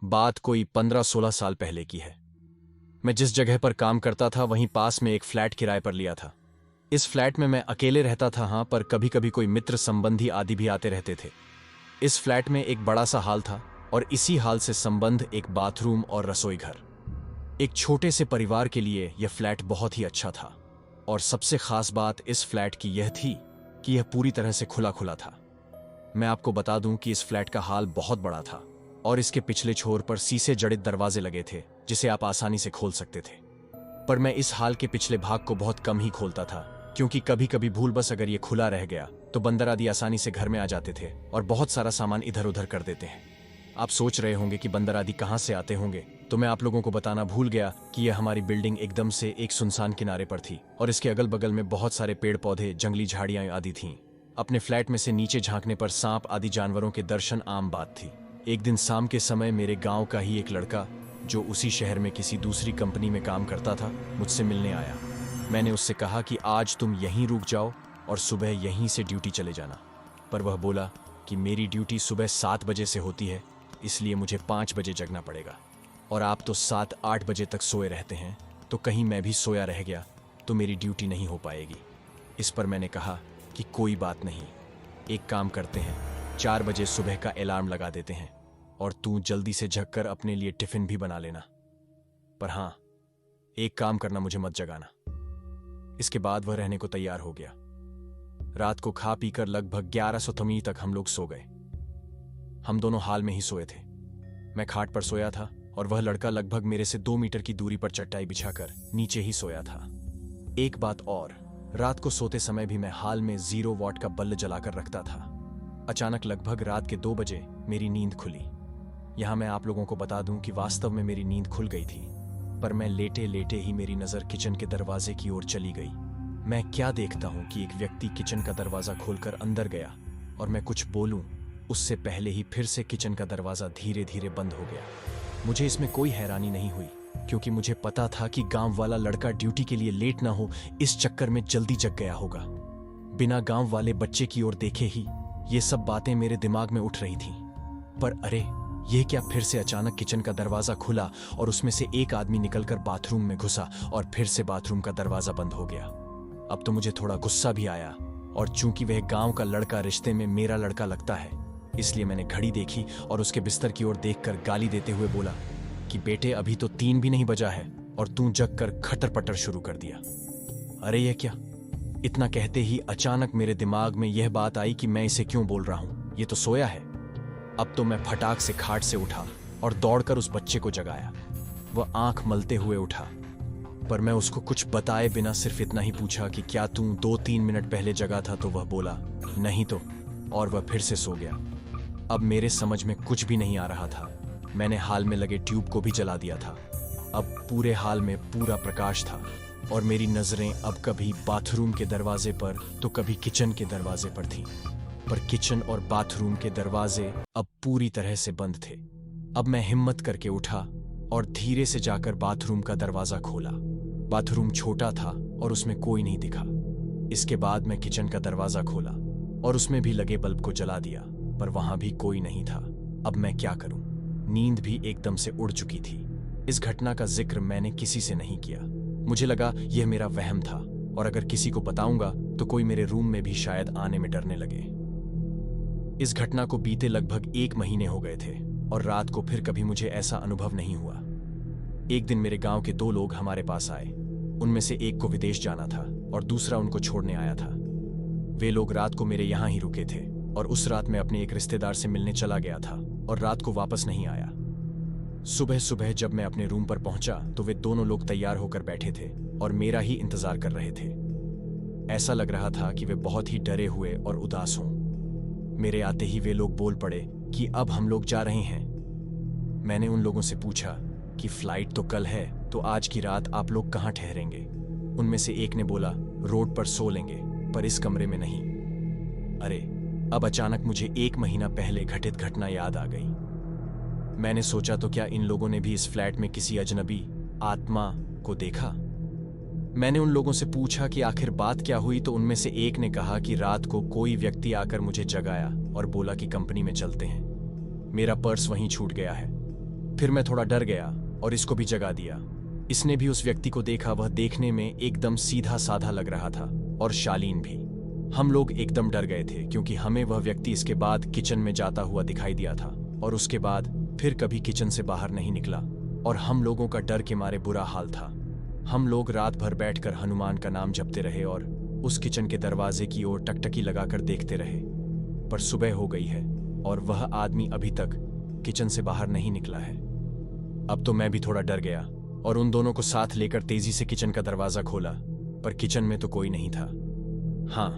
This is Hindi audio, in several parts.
बात कोई 15-16 साल पहले की है। मैं जिस जगह पर काम करता था वहीं पास में एक फ्लैट किराए पर लिया था। इस फ्लैट में मैं अकेले रहता था, हाँ, पर कभी कभी कोई मित्र संबंधी आदि भी आते रहते थे। इस फ्लैट में एक बड़ा सा हॉल था और इसी हॉल से संबंध एक बाथरूम और रसोई घर। एक छोटे से परिवार के लिए यह फ्लैट बहुत ही अच्छा था और सबसे खास बात इस फ्लैट की यह थी कि यह पूरी तरह से खुला खुला था। मैं आपको बता दूं कि इस फ्लैट का हॉल बहुत बड़ा था और इसके पिछले छोर पर शीशे जड़ित दरवाजे लगे थे जिसे आप आसानी से खोल सकते थे। पर मैं इस हॉल के पिछले भाग को बहुत कम ही खोलता था, क्योंकि कभी कभी भूलवश अगर ये खुला रह गया तो बंदर आदि आसानी से घर में आ जाते थे और बहुत सारा सामान इधर उधर कर देते हैं। आप सोच रहे होंगे कि बंदर आदि कहाँ से आते होंगे, तो मैं आप लोगों को बताना भूल गया कि यह हमारी बिल्डिंग एकदम से एक सुनसान किनारे पर थी और इसके अगल बगल में बहुत सारे पेड़ पौधे, जंगली झाड़ियां आदि थीं। अपने फ्लैट में से नीचे झांकने पर सांप आदि जानवरों के दर्शन आम बात थी। एक दिन शाम के समय मेरे गांव का ही एक लड़का, जो उसी शहर में किसी दूसरी कंपनी में काम करता था, मुझसे मिलने आया। मैंने उससे कहा कि आज तुम यहीं रुक जाओ और सुबह यहीं से ड्यूटी चले जाना। पर वह बोला कि मेरी ड्यूटी सुबह 7 बजे से होती है, इसलिए मुझे 5 बजे जगना पड़ेगा और आप तो 7-8 बजे तक सोए रहते हैं, तो कहीं मैं भी सोया रह गया तो मेरी ड्यूटी नहीं हो पाएगी। इस पर मैंने कहा कि कोई बात नहीं, एक काम करते हैं, 4 बजे सुबह का अलार्म लगा देते हैं और तू जल्दी से जग कर अपने लिए टिफिन भी बना लेना। पर हाँ, एक काम करना, मुझे मत जगाना। इसके बाद वह रहने को तैयार हो गया। रात को खा पीकर लगभग 1100 तमी तक हम लोग सो गए। हम दोनों हाल में ही सोए थे। मैं खाट पर सोया था और वह लड़का लगभग मेरे से 2 मीटर की दूरी पर चटाई बिछाकर नीचे ही सोया था। एक बात और, रात को सोते समय भी मैं हाल में 0 वॉट का बल्ब जलाकर रखता था। अचानक लगभग रात के 2 बजे मेरी नींद खुली। यहां मैं आप लोगों को बता दूं कि वास्तव में मेरी नींद खुल गई थी, पर मैं लेटे लेटे ही मेरी नजर किचन के दरवाजे की ओर चली गई। मैं क्या देखता हूं कि एक व्यक्ति किचन का दरवाजा खोलकर अंदर गया और मैं कुछ बोलूं उससे पहले ही फिर से किचन का दरवाजा धीरे धीरे बंद हो गया। मुझे इसमें कोई हैरानी नहीं हुई, क्योंकि मुझे पता था कि गांव वाला लड़का ड्यूटी के लिए लेट ना हो इस चक्कर में जल्दी जग गया होगा। बिना गांव वाले बच्चे की ओर देखे ही ये सब बातें मेरे दिमाग में उठ रही थीं। पर अरे, यह क्या, फिर से अचानक किचन का दरवाजा खुला और उसमें से एक आदमी निकलकर बाथरूम में घुसा और फिर से बाथरूम का दरवाजा बंद हो गया। अब तो मुझे थोड़ा गुस्सा भी आया और चूंकि वह गांव का लड़का रिश्ते में मेरा लड़का लगता है, इसलिए मैंने घड़ी देखी और उसके बिस्तर की ओर देखकर गाली देते हुए बोला कि बेटे, अभी तो 3 भी नहीं बजा है और तू जग कर खटर पटर शुरू कर दिया। अरे यह क्या? इतना कहते ही अचानक मेरे दिमाग में यह बात आई कि मैं इसे क्यों बोल रहा हूं, ये तो सोया है। अब तो मैं फटाक से खाट से उठा और दौड़कर उस बच्चे को जगाया। वह आंख मलते हुए उठा, पर मैं उसको कुछ बताए बिना सिर्फ इतना ही पूछा कि क्या तू 2-3 मिनट पहले जगा था, तो वह बोला नहीं तो, और वह फिर से सो गया। अब मेरे समझ में कुछ भी नहीं आ रहा था। मैंने हाल में लगे ट्यूब को भी जला दिया था। अब पूरे हाल में पूरा प्रकाश था और मेरी नजरें अब कभी बाथरूम के दरवाजे पर तो कभी किचन के दरवाजे पर थीं। पर किचन और बाथरूम के दरवाजे अब पूरी तरह से बंद थे। अब मैं हिम्मत करके उठा और धीरे से जाकर बाथरूम का दरवाजा खोला। बाथरूम छोटा था और उसमें कोई नहीं दिखा। इसके बाद मैं किचन का दरवाजा खोला और उसमें भी लगे बल्ब को जला दिया, पर वहां भी कोई नहीं था। अब मैं क्या करूं? नींद भी एकदम से उड़ चुकी थी। इस घटना का जिक्र मैंने किसी से नहीं किया। मुझे लगा यह मेरा वहम था और अगर किसी को बताऊंगा तो कोई मेरे रूम में भी शायद आने में डरने लगे। इस घटना को बीते लगभग 1 महीने हो गए थे और रात को फिर कभी मुझे ऐसा अनुभव नहीं हुआ। एक दिन मेरे गांव के 2 लोग हमारे पास आए। उनमें से एक को विदेश जाना था और दूसरा उनको छोड़ने आया था। वे लोग रात को मेरे यहां ही रुके थे और उस रात मैं अपने एक रिश्तेदार से मिलने चला गया था और रात को वापस नहीं आया। सुबह सुबह जब मैं अपने रूम पर पहुंचा तो वे दोनों लोग तैयार होकर बैठे थे और मेरा ही इंतजार कर रहे थे। ऐसा लग रहा था कि वे बहुत ही डरे हुए और उदास हों। मेरे आते ही वे लोग बोल पड़े कि अब हम लोग जा रहे हैं। मैंने उन लोगों से पूछा कि फ्लाइट तो कल है, तो आज की रात आप लोग कहाँ ठहरेंगे? उनमें से एक ने बोला रोड पर सो लेंगे, पर इस कमरे में नहीं। अरे, अब अचानक मुझे 1 महीना पहले घटित घटना याद आ गई। मैंने सोचा तो क्या इन लोगों ने भी इस फ्लैट में किसी अजनबी आत्मा को देखा? मैंने उन लोगों से पूछा कि आखिर बात क्या हुई, तो उनमें से एक ने कहा कि रात को कोई व्यक्ति आकर मुझे जगाया और बोला कि कंपनी में चलते हैं। मेरा पर्स वहीं छूट गया है। फिर मैं थोड़ा डर गया और इसको भी जगा दिया। इसने भी उस व्यक्ति को देखा। वह देखने में एकदम सीधा साधा लग रहा था और शालीन भी। हम लोग एकदम डर गए थे क्योंकि हमें वह व्यक्ति इसके बाद किचन में जाता हुआ दिखाई दिया था और उसके बाद फिर कभी किचन से बाहर नहीं निकला और हम लोगों का डर के मारे बुरा हाल था। हम लोग रात भर बैठकर हनुमान का नाम जपते रहे और उस किचन के दरवाजे की ओर टकटकी लगाकर देखते रहे। पर सुबह हो गई है और वह आदमी अभी तक किचन से बाहर नहीं निकला है। अब तो मैं भी थोड़ा डर गया और उन दोनों को साथ लेकर तेजी से किचन का दरवाजा खोला, पर किचन में तो कोई नहीं था। हाँ,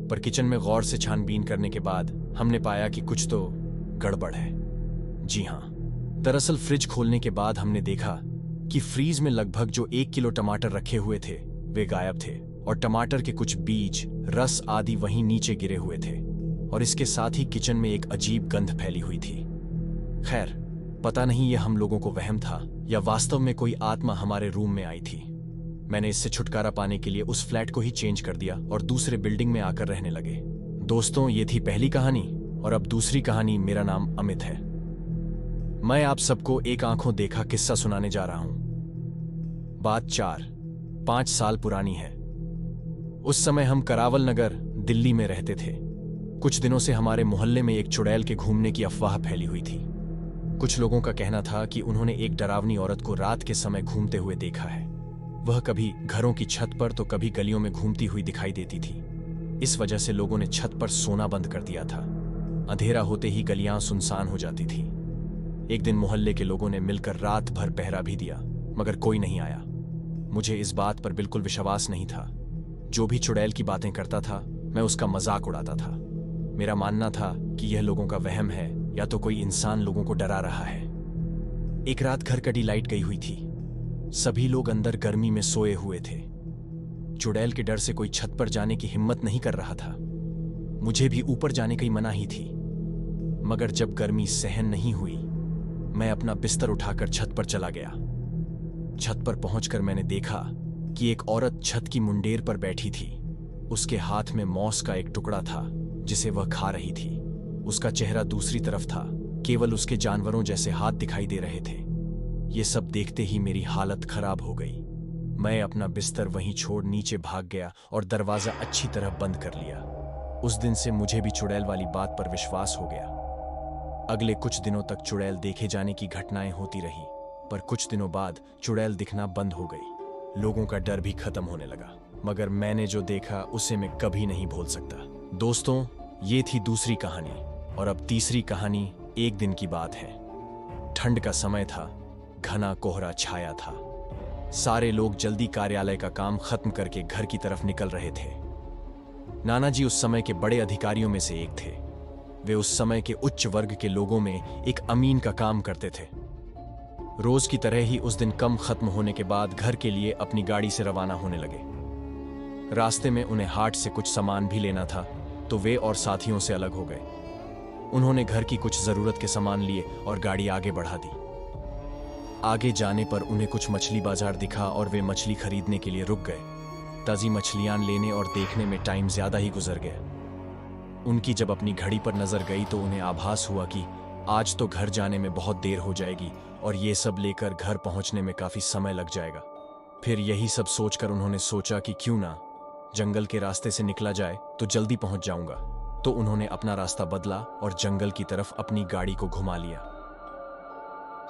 पर किचन में गौर से छानबीन करने के बाद हमने पाया कि कुछ तो गड़बड़ है। जी हाँ, दरअसल फ्रिज खोलने के बाद हमने देखा कि फ्रीज में लगभग जो 1 किलो टमाटर रखे हुए थे वे गायब थे और टमाटर के कुछ बीज, रस आदि वहीं नीचे गिरे हुए थे और इसके साथ ही किचन में एक अजीब गंध फैली हुई थी। खैर, पता नहीं ये हम लोगों को वहम था या वास्तव में कोई आत्मा हमारे रूम में आई थी। मैंने इससे छुटकारा पाने के लिए उस फ्लैट को ही चेंज कर दिया और दूसरे बिल्डिंग में आकर रहने लगे। दोस्तों, ये थी पहली कहानी और अब दूसरी कहानी। मेरा नाम अमित है। मैं आप सबको एक आंखों देखा किस्सा सुनाने जा रहा हूं। बात 4-5 साल पुरानी है। उस समय हम करावल नगर दिल्ली में रहते थे। कुछ दिनों से हमारे मोहल्ले में एक चुड़ैल के घूमने की अफवाह फैली हुई थी। कुछ लोगों का कहना था कि उन्होंने एक डरावनी औरत को रात के समय घूमते हुए देखा है। वह कभी घरों की छत पर तो कभी गलियों में घूमती हुई दिखाई देती थी। इस वजह से लोगों ने छत पर सोना बंद कर दिया था। अंधेरा होते ही गलियां सुनसान हो जाती थी। एक दिन मोहल्ले के लोगों ने मिलकर रात भर पहरा भी दिया, मगर कोई नहीं आया। मुझे इस बात पर बिल्कुल विश्वास नहीं था। जो भी चुड़ैल की बातें करता था, मैं उसका मजाक उड़ाता था। मेरा मानना था कि यह लोगों का वहम है या तो कोई इंसान लोगों को डरा रहा है। एक रात घर की लाइट गई हुई थी। सभी लोग अंदर गर्मी में सोए हुए थे। चुड़ैल के डर से कोई छत पर जाने की हिम्मत नहीं कर रहा था। मुझे भी ऊपर जाने की मनाही थी। मगर जब गर्मी सहन नहीं हुई, मैं अपना बिस्तर उठाकर छत पर चला गया। छत पर पहुंचकर मैंने देखा कि एक औरत छत की मुंडेर पर बैठी थी। उसके हाथ में मौस का एक टुकड़ा था जिसे वह खा रही थी। उसका चेहरा दूसरी तरफ था, केवल उसके जानवरों जैसे हाथ दिखाई दे रहे थे। ये सब देखते ही मेरी हालत खराब हो गई। मैं अपना बिस्तर वहीं छोड़ नीचे भाग गया और दरवाजा अच्छी तरह बंद कर लिया। उस दिन से मुझे भी चुड़ैल वाली बात पर विश्वास हो गया। अगले कुछ दिनों तक चुड़ैल देखे जाने की घटनाएं होती रही, पर कुछ दिनों बाद चुड़ैल दिखना बंद हो गई। लोगों का डर भी खत्म होने लगा। मगर मैंने जो देखा उसे मैं कभी नहीं भूल सकता। दोस्तों, ये थी दूसरी कहानी और अब तीसरी कहानी एक दिन की बात है। ठंड का समय था, घना कोहरा छाया था। सारे लोग जल्दी कार्यालय का काम खत्म करके घर की तरफ निकल रहे थे। नाना जी उस समय के बड़े अधिकारियों में से एक थे। वे उस समय के उच्च वर्ग के लोगों में एक अमीन का काम करते थे। रोज की तरह ही उस दिन काम खत्म होने के बाद घर के लिए अपनी गाड़ी से रवाना होने लगे। रास्ते में उन्हें हाट से कुछ सामान भी लेना था, तो वे और साथियों से अलग हो गए। उन्होंने घर की कुछ जरूरत के सामान लिए और गाड़ी आगे बढ़ा दी। आगे जाने पर उन्हें कुछ मछली बाजार दिखा और वे मछली खरीदने के लिए रुक गए। ताजी मछलियां लेने और देखने में टाइम ज्यादा ही गुजर गया। उनकी जब अपनी घड़ी पर नजर गई तो उन्हें आभास हुआ कि आज तो घर जाने में बहुत देर हो जाएगी और ये सब लेकर घर पहुंचने में काफी समय लग जाएगा। फिर यही सब सोचकर उन्होंने सोचा कि क्यों ना जंगल के रास्ते से निकला जाए तो जल्दी पहुंच जाऊंगा। तो उन्होंने अपना रास्ता बदला और जंगल की तरफ अपनी गाड़ी को घुमा लिया।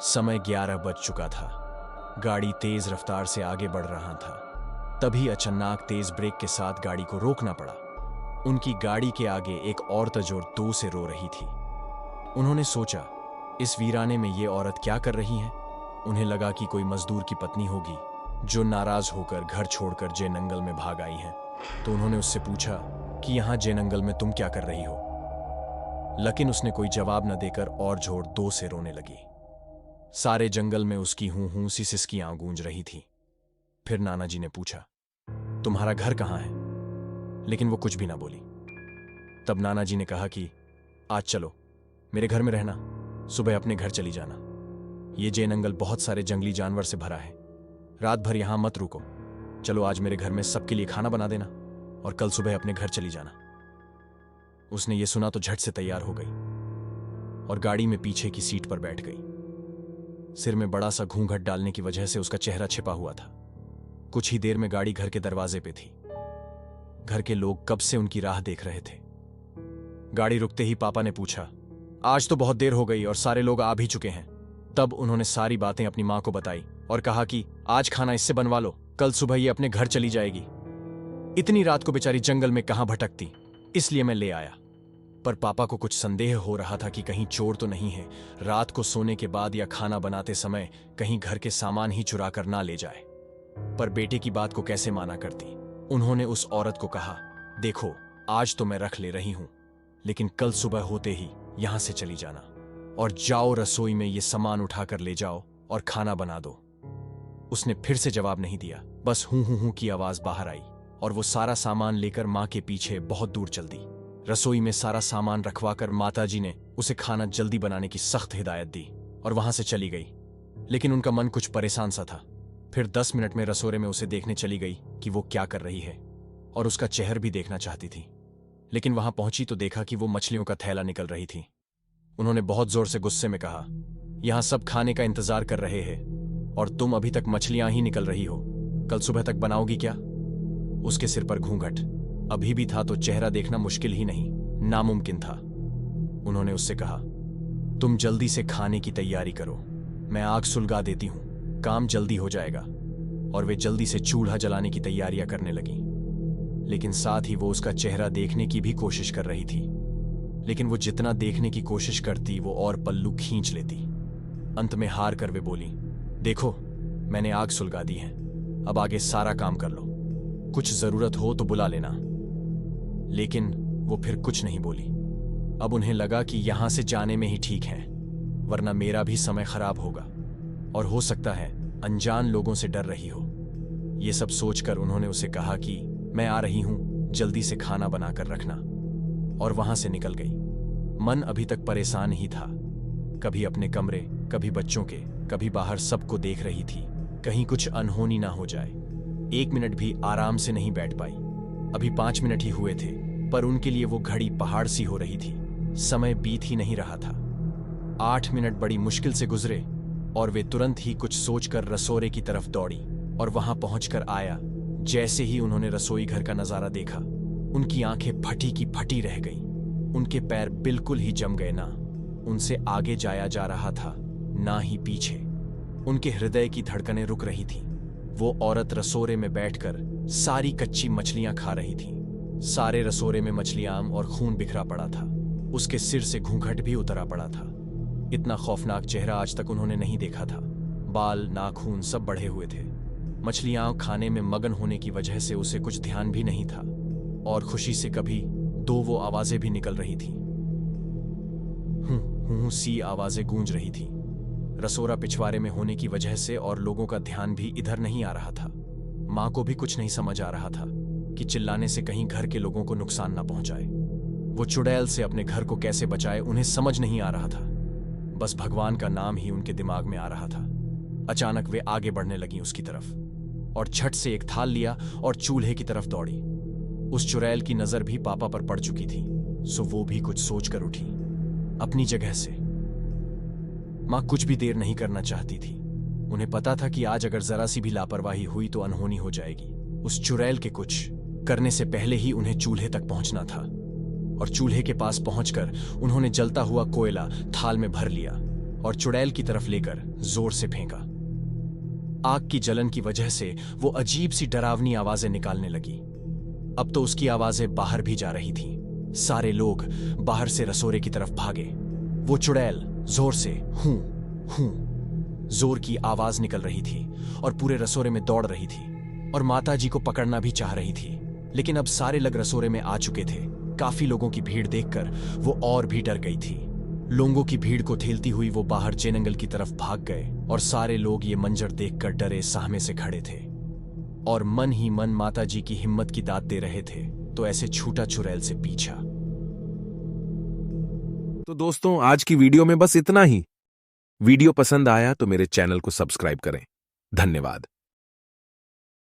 समय 11 बज चुका था। गाड़ी तेज रफ्तार से आगे बढ़ रहा था। तभी अचानक तेज ब्रेक के साथ गाड़ी को रोकना पड़ा। उनकी गाड़ी के आगे एक औरत जोर से रो रही थी। उन्होंने सोचा, इस वीराने में ये औरत क्या कर रही है। उन्हें लगा कि कोई मजदूर की पत्नी होगी जो नाराज होकर घर छोड़कर जयनंगल में भाग आई है। तो उन्होंने उससे पूछा कि यहाँ जयनंगल में तुम क्या कर रही हो। लेकिन उसने कोई जवाब न देकर और जोर से रोने लगी। सारे जंगल में उसकी हूं हूं सी सिसकियां गूंज रही थी। फिर नाना जी ने पूछा, तुम्हारा घर कहाँ है। लेकिन वो कुछ भी ना बोली। तब नाना जी ने कहा कि आज चलो मेरे घर में रहना, सुबह अपने घर चली जाना। ये जयनंगल बहुत सारे जंगली जानवर से भरा है। रात भर यहां मत रुको। चलो आज मेरे घर में सबके लिए खाना बना देना और कल सुबह अपने घर चली जाना। उसने ये सुना तो झट से तैयार हो गई और गाड़ी में पीछे की सीट पर बैठ गई। सिर में बड़ा सा घूंघट डालने की वजह से उसका चेहरा छिपा हुआ था। कुछ ही देर में गाड़ी घर के दरवाजे पे थी। घर के लोग कब से उनकी राह देख रहे थे। गाड़ी रुकते ही पापा ने पूछा, आज तो बहुत देर हो गई और सारे लोग आ भी चुके हैं। तब उन्होंने सारी बातें अपनी मां को बताई और कहा कि आज खाना इससे बनवा लो, कल सुबह ये अपने घर चली जाएगी। इतनी रात को बेचारी जंगल में कहां भटकती, इसलिए मैं ले आया। पर पापा को कुछ संदेह हो रहा था कि कहीं चोर तो नहीं है, रात को सोने के बाद या खाना बनाते समय कहीं घर के सामान ही चुरा कर ना ले जाए। पर बेटे की बात को कैसे माना करती। उन्होंने उस औरत को कहा, देखो आज तो मैं रख ले रही हूं, लेकिन कल सुबह होते ही यहां से चली जाना और जाओ रसोई में ये सामान उठाकर ले जाओ और खाना बना दो। उसने फिर से जवाब नहीं दिया, बस हूं हूं हूं की आवाज बाहर आई और वो सारा सामान लेकर मां के पीछे बहुत दूर चल दी। रसोई में सारा सामान रखवाकर माताजी ने उसे खाना जल्दी बनाने की सख्त हिदायत दी और वहां से चली गई। लेकिन उनका मन कुछ परेशान सा था। फिर 10 मिनट में रसोरे में उसे देखने चली गई कि वो क्या कर रही है और उसका चेहरा भी देखना चाहती थी। लेकिन वहां पहुंची तो देखा कि वो मछलियों का थैला निकल रही थी। उन्होंने बहुत जोर से गुस्से में कहा, यहां सब खाने का इंतजार कर रहे हैं और तुम अभी तक मछलियां ही निकल रही हो, कल सुबह तक बनाओगी क्या? उसके सिर पर घूंघट अभी भी था तो चेहरा देखना मुश्किल ही नहीं, नामुमकिन था। उन्होंने उससे कहा, तुम जल्दी से खाने की तैयारी करो, मैं आग सुलगा देती हूं, काम जल्दी हो जाएगा। और वे जल्दी से चूल्हा जलाने की तैयारियां करने लगी। लेकिन साथ ही वो उसका चेहरा देखने की भी कोशिश कर रही थी। लेकिन वो जितना देखने की कोशिश करती वो और पल्लू खींच लेती। अंत में हार कर वे बोली, देखो मैंने आग सुलगा दी है, अब आगे सारा काम कर लो, कुछ जरूरत हो तो बुला लेना। लेकिन वो फिर कुछ नहीं बोली। अब उन्हें लगा कि यहां से जाने में ही ठीक है, वरना मेरा भी समय खराब होगा और हो सकता है अनजान लोगों से डर रही हो। ये सब सोचकर उन्होंने उसे कहा कि मैं आ रही हूं, जल्दी से खाना बनाकर रखना, और वहां से निकल गई। मन अभी तक परेशान ही था, कभी अपने कमरे, कभी बच्चों के, कभी बाहर सबको देख रही थी, कहीं कुछ अनहोनी ना हो जाए। 1 मिनट भी आराम से नहीं बैठ पाई। अभी 5 मिनट ही हुए थे, पर उनके लिए वो घड़ी पहाड़ सी हो रही थी। समय बीत ही नहीं रहा था। 8 मिनट बड़ी मुश्किल से गुजरे और वे तुरंत ही कुछ सोचकर रसोरे की तरफ दौड़ी और वहां पहुंचकर आया। जैसे ही उन्होंने रसोई घर का नजारा देखा, उनकी आंखें फटी की फटी रह गईं। उनके पैर बिल्कुल ही जम गए, ना उनसे आगे जाया जा रहा था ना ही पीछे। उनके हृदय की धड़कनें रुक रही थीं। वो औरत रसोरे में बैठकर सारी कच्ची मछलियां खा रही थी। सारे रसोरे में मछलियां और खून बिखरा पड़ा था। उसके सिर से घूंघट भी उतरा पड़ा था। इतना खौफनाक चेहरा आज तक उन्होंने नहीं देखा था। बाल, नाखून सब बढ़े हुए थे। मछलियां खाने में मगन होने की वजह से उसे कुछ ध्यान भी नहीं था और खुशी से कभी 2 वो आवाजें भी निकल रही थीं। हूं सी आवाजें गूंज रही थी। रसोरा पिछवाड़े में होने की वजह से और लोगों का ध्यान भी इधर नहीं आ रहा था। मां को भी कुछ नहीं समझ आ रहा था कि चिल्लाने से कहीं घर के लोगों को नुकसान ना पहुंचाए। वो चुड़ैल से अपने घर को कैसे बचाए उन्हें समझ नहीं आ रहा था। बस भगवान का नाम ही उनके दिमाग में आ रहा था। अचानक वे आगे बढ़ने लगी उसकी तरफ और झट से एक थाल लिया और चूल्हे की तरफ दौड़ी। उस चुड़ैल की नजर भी पापा पर पड़ चुकी थी, सो वो भी कुछ सोचकर उठी अपनी जगह से। मां कुछ भी देर नहीं करना चाहती थी। उन्हें पता था कि आज अगर जरा सी भी लापरवाही हुई तो अनहोनी हो जाएगी। उस चुड़ैल के कुछ करने से पहले ही उन्हें चूल्हे तक पहुंचना था और चूल्हे के पास पहुंचकर उन्होंने जलता हुआ कोयला थाल में भर लिया और चुड़ैल की तरफ लेकर जोर से फेंका। आग की जलन की वजह से वो अजीब सी डरावनी आवाजें निकालने लगी। अब तो उसकी आवाजें बाहर भी जा रही थीं। सारे लोग बाहर से रसोरे की तरफ भागे। वो चुड़ैल जोर से हूं हूं जोर की आवाज निकल रही थी और पूरे रसोरे में दौड़ रही थी और माताजी को पकड़ना भी चाह रही थी। लेकिन अब सारे लोग रसोरे में आ चुके थे। काफी लोगों की भीड़ देखकर वो और भी डर गई थी। लोगों की भीड़ को ठेलती हुई वो बाहर जंगल की तरफ भाग गए और सारे लोग ये मंजर देखकर डरे सहमे से खड़े थे और मन ही मन माताजी की हिम्मत की दाद दे रहे थे। तो ऐसे छूटा चुड़ैल से पीछा। तो दोस्तों, आज की वीडियो में बस इतना ही। वीडियो पसंद आया तो मेरे चैनल को सब्सक्राइब करें। धन्यवाद।